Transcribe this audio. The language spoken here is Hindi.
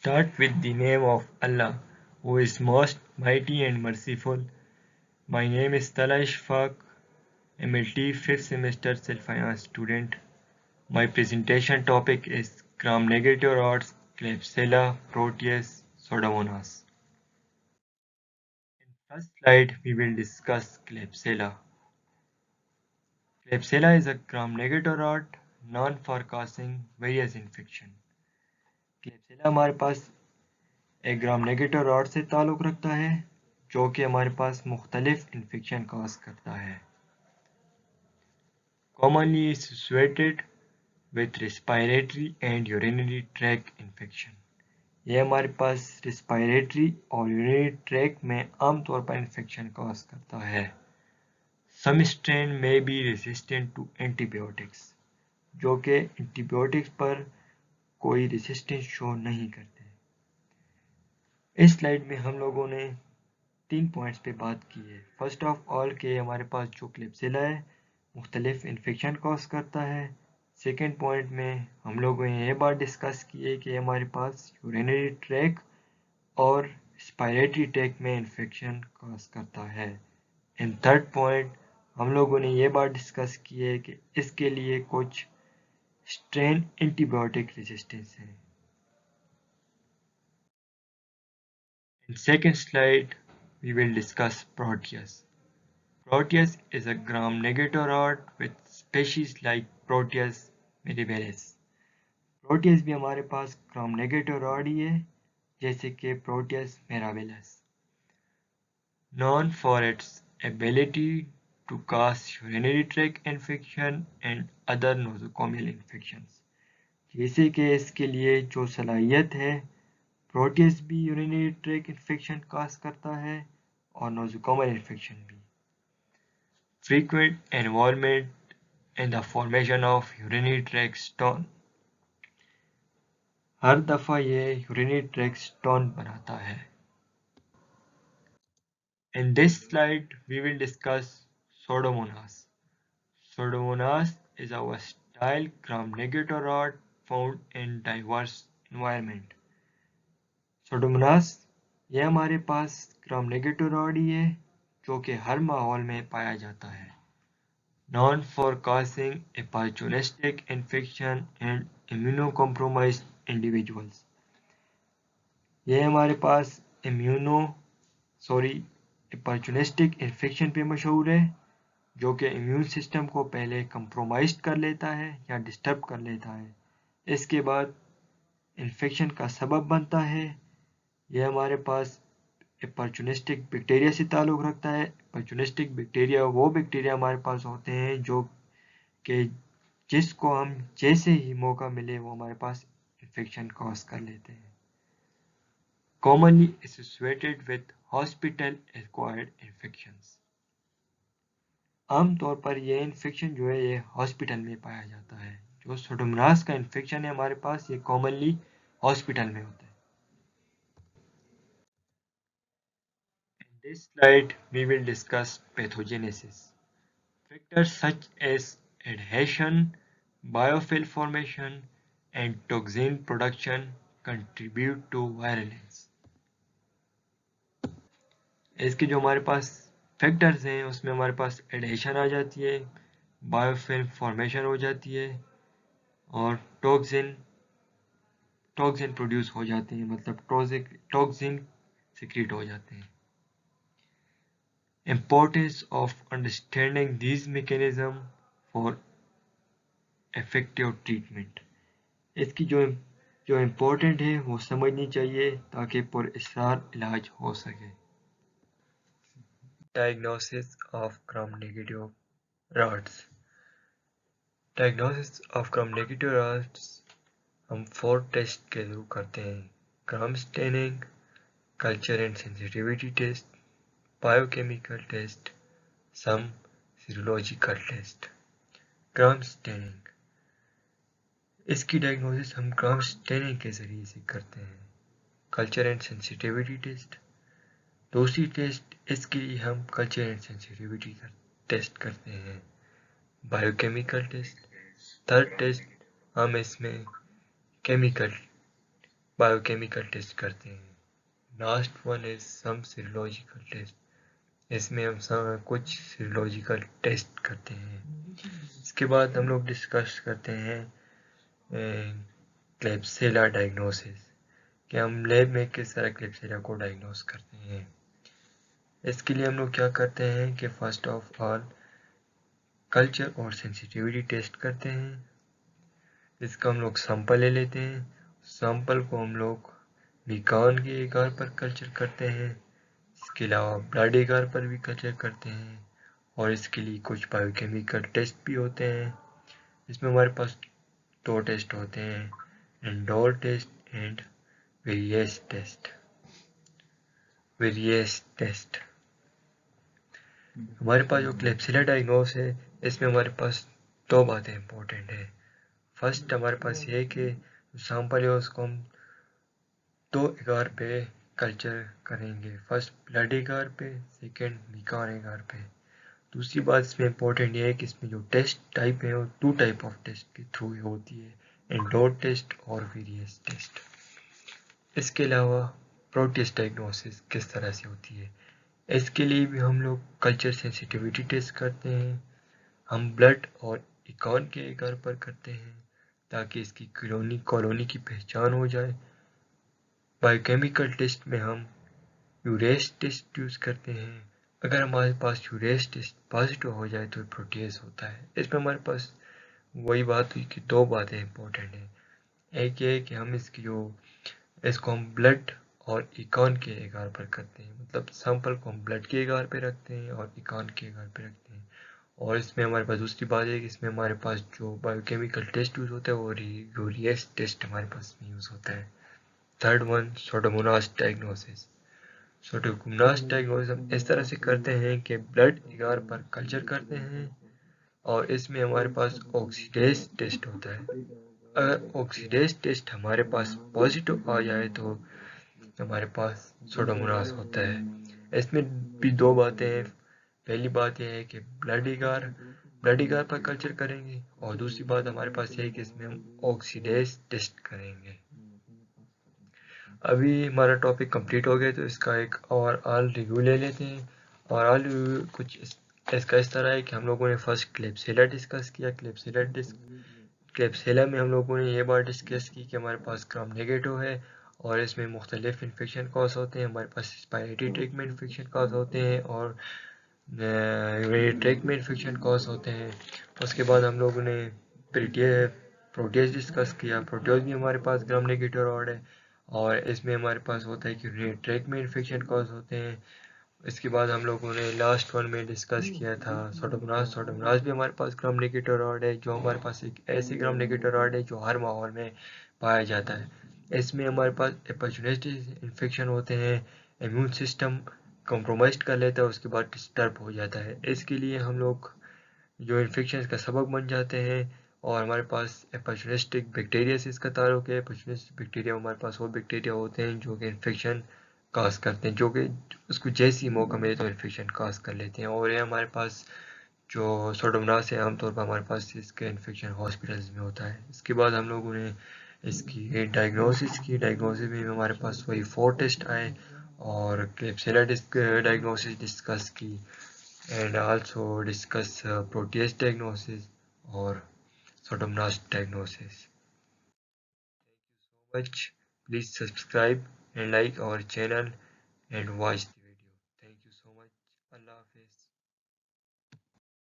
Start with the name of Allah, who is most mighty and merciful. My name is Talha Ishfaq, MLT 5th semester self-finance student. My presentation topic is gram-negative rods, Klebsiella, Proteus, Pseudomonas. In first slide, we will discuss Klebsiella. Klebsiella is a gram-negative rod known for causing various infections. Klebsiella हमारे पास एक ग्राम नेगेटिव रॉड से ताल्लुक़ रखता है जो कि हमारे पास मुख्तलिफ इन्फेक्शन कॉज करता है. Commonly associated with respiratory and urinary tract infection. ये हमारे पास respiratory और urinary tract में आमतौर पर इन्फेक्शन कॉज करता है. Some strain may be resistant to antibiotics, जो कि एंटीबायोटिक्स पर कोई रेजिस्टेंस शो नहीं करते. इस स्लाइड में हम लोगों ने 3 पॉइंट्स पे बात की है. फर्स्ट ऑफ ऑल के हमारे पास जो क्लेब्सिला है मुख्तलिफ इन्फेक्शन कॉज करता है. सेकेंड पॉइंट में हम लोगों ने ये बात डिस्कस की है कि हमारे पास यूरिनरी ट्रैक और रेस्पिरेटरी ट्रैक में इन्फेक्शन कॉज करता है. एंड थर्ड पॉइंट हम लोगों ने ये बात डिस्कस की है कि इसके लिए कुछ स्ट्रेन एंटीबायोटिक रेजिस्टेंस है. In second slide, we will discuss Proteus. Proteus is a gram-negative rod with species like Proteus mirabilis. Proteus भी हमारे पास gram-negative rod ही है जैसे कि Proteus mirabilis. Known for its ability to cause urinary tract infection and other nosocomial infections. जैसे कि इसके लिए जो सलाहियत है प्रोटियस भी यूरिनरी ट्रैक्ट इन्फेक्शन कॉज करता है और नोज़ोकोमल इन्फेक्शन भी. Frequent involvement in the formation of urinary tract stone. हर दफ़ा ये यूरिनरी ट्रैक्ट स्टोन बनाता है. In this slide, we will discuss Pseudomonas. Pseudomonas is a versatile gram-negative rod found in diverse environment. Pseudomonas ये हमारे पास ग्राम नेगेटिव रॉड ही है जो कि हर माहौल में पाया जाता है. Known for causing opportunistic infection and immunocompromised individuals. ये हमारे पास opportunistic infection पे मशहूर है जो कि इम्यून सिस्टम को पहले कंप्रोमाइज कर लेता है या डिस्टर्ब कर लेता है, इसके बाद इन्फेक्शन का सबब बनता है. यह हमारे पास opportunistic बैक्टीरिया से ताल्लुक़ रखता है. opportunistic बैक्टीरिया वो बैक्टीरिया हमारे पास होते हैं जो कि जिसको हम जैसे ही मौका मिले वो हमारे पास इन्फेक्शन कॉज कर लेते हैं. Commonly associated with hospital acquired infections. आमतौर पर ये इन्फेक्शन जो है ये हॉस्पिटल में पाया जाता है. जो Pseudomonas का इन्फेक्शन है हमारे पास ये कॉमनली हॉस्पिटल में होता है. In this slide, we will discuss pathogenesis. Factors such as adhesion, biofilm formation, and toxin production contribute to virulence. इसके जो हमारे पास फैक्टर्स हैं उसमें हमारे पास एडहेशन आ जाती है, बायोफिल्म फॉर्मेशन हो जाती है और टॉक्सिन प्रोड्यूस हो जाते हैं, मतलब टॉक्सिन सिक्रीट हो जाते हैं. Importance of understanding these mechanisms for effective treatment. इसकी जो इम्पोर्टेंट है वो समझनी चाहिए ताकि पुरअसरार इलाज हो सके. Diagnosis of gram-negative rods. Diagnosis of gram-negative rods हम 4 टेस्ट के थ्रू करते हैं. Gram staining, culture and sensitivity test, biochemical test, some serological test. Gram staining, इसकी डायग्नोसिस हम ग्राम स्टेनिंग के ज़रिए से करते हैं. कल्चर एंड सेंसिटिविटी टेस्ट, दूसरी टेस्ट इसके लिए हम कल्चर एंड सेंसिटिविटी का टेस्ट करते हैं. बायोकेमिकल टेस्ट, थर्ड टेस्ट हम इसमें केमिकल बायोकेमिकल टेस्ट करते हैं। Last one is some serological test, इसमें हम सब कुछ सीरोलॉजिकल टेस्ट करते हैं। इसके बाद हम लोग डिस्कस करते हैं क्लेब्सिला डायग्नोसिस, कि हम लैब में किस तरह क्लेब्सिला को डायग्नोस करते हैं। इसके लिए हम लोग क्या करते हैं कि फर्स्ट ऑफ ऑल कल्चर और सेंसिटिविटी टेस्ट करते हैं। इसका हम लोग सैंपल ले लेते हैं, सैंपल को हम लोग निकान के एगार पर कल्चर करते हैं। इसके अलावा ब्लड एगार पर भी कल्चर करते हैं, और इसके लिए कुछ बायोकेमिकल टेस्ट भी होते हैं। इसमें हमारे पास दो टेस्ट होते हैं, indoor test and various test. Various test हमारे पास जो क्लेब्सिला डायग्नोस है, इसमें हमारे पास दो बातें इंपॉर्टेंट है। फर्स्ट हमारे पास ये है कि सैंपल है उसको हम दो एगार पे कल्चर करेंगे, फर्स्ट ब्लड एगार पे, सेकेंड निकान एगार पे। दूसरी बात इसमें इंपॉर्टेंट ये है कि इसमें जो टेस्ट टाइप है वो टू टाइप ऑफ टेस्ट के थ्रू होती है, इंडोर टेस्ट और वेरियस टेस्ट। इसके अलावा प्रोटीज डायग्नोसिस किस तरह से होती है, इसके लिए भी हम लोग कल्चर सेंसिटिविटी टेस्ट करते हैं। हम ब्लड और इकॉन के आधार पर करते हैं ताकि इसकी कॉलोनी की पहचान हो जाए। बायोकेमिकल टेस्ट में हम यूरेस टेस्ट यूज़ करते हैं। अगर हमारे पास यूरेस टेस्ट पॉजिटिव हो जाए तो प्रोटीज होता है। इसमें हमारे पास वही बात हुई कि दो बातें इंपॉर्टेंट हैं। एक ये है कि हम इसको हम ब्लड और इकॉन के आधार पर करते हैं, मतलब सैंपल को हम ब्लड के आधार पर रखते हैं और इकॉन के आधार पर रखते हैं। और इसमें हमारे पास दूसरी बात है कि इसमें हमारे पास जो बायोकेमिकल टेस्ट यूज़ होता है वो यूरियस टेस्ट हमारे पास में यूज़ होता है। Third one pseudomonas diagnosis. Pseudomonas diagnosis हम इस तरह से करते हैं कि ब्लड एगार पर कल्चर करते हैं और इसमें हमारे पास ऑक्सीडेज टेस्ट होता है। अगर ऑक्सीडेज टेस्ट हमारे पास पॉजिटिव आ जाए तो हमारे पास सोडोमोनास होता है। इसमें भी दो बातें हैं। पहली बात यह है कि ब्लड एगार पर कल्चर करेंगे, और दूसरी बात हमारे पास ये है कि इसमें हम ऑक्सीडेज टेस्ट करेंगे। अभी हमारा टॉपिक कंप्लीट हो गया तो इसका एक और ऑल रिव्यू ले लेते हैं। और ऑल रिव्यू कुछ इसका इस तरह है कि हम लोगों ने फर्स्ट क्लेब्सिला डिस्कस किया। क्लेब्सिला में हम लोगों ने ये बात डिस्कस की कि हमारे पास ग्राम नेगेटिव है और इसमें मुख्तलिफ इन्फेक्शन कॉज होते हैं। हमारे पास रेस्पिरेटरी ट्रैक्ट में इन्फेक्शन कॉज होते हैं और ट्रैक में इन्फेक्शन कॉज होते हैं। उसके बाद हम लोगों ने प्रोटीज डिस्कस किया। प्रोटीज भी हमारे पास ग्राम नेगेटिव रॉड है और इसमें हमारे पास होता है कि ट्रैक में इन्फेक्शन कॉज होते हैं। इसके बाद हम लोगों ने लास्ट वन में डिस्कस किया था सोडोमोनास भी हमारे पास ग्राम नेगेटिव रॉड है, जो हमारे पास एक ऐसी ग्राम नेगेटिव रॉड है जो हर माहौल में पाया जाता है। इसमें हमारे पास अपॉर्चुनिस्टिक इन्फेक्शन होते हैं, इम्यून सिस्टम कॉम्प्रोमाइज कर लेता है, उसके बाद डिस्टर्ब हो जाता है। इसके लिए हम लोग जो इन्फेक्शन का सबक बन जाते हैं। और हमारे पास अपॉर्चुनिस्टिक बैक्टीरिया से इसका ताल्लुक है। अपॉर्चुनिस्टिक बैक्टीरिया हमारे पास वो बैक्टीरिया होते हैं जो कि इन्फेक्शन काज करते हैं, जो कि उसको जैसे ही मौका मिले तो इन्फेक्शन काज कर लेते हैं। और ये हमारे पास जो सोडोमोनास है आमतौर पर हमारे पास इसका इन्फेक्शन हॉस्पिटल्स में होता है। इसके बाद हम लोगों ने इसकी डायग्नोसिस में हमारे पास वही 4 टेस्ट आए और क्लेब्सिला डायग्नोसिस डिस्कस की, and also discuss protease diagnosis or Pseudomonas diagnosis. So much. Please subscribe and like our channel and watch the video. Thank you so much. Allah Hafiz.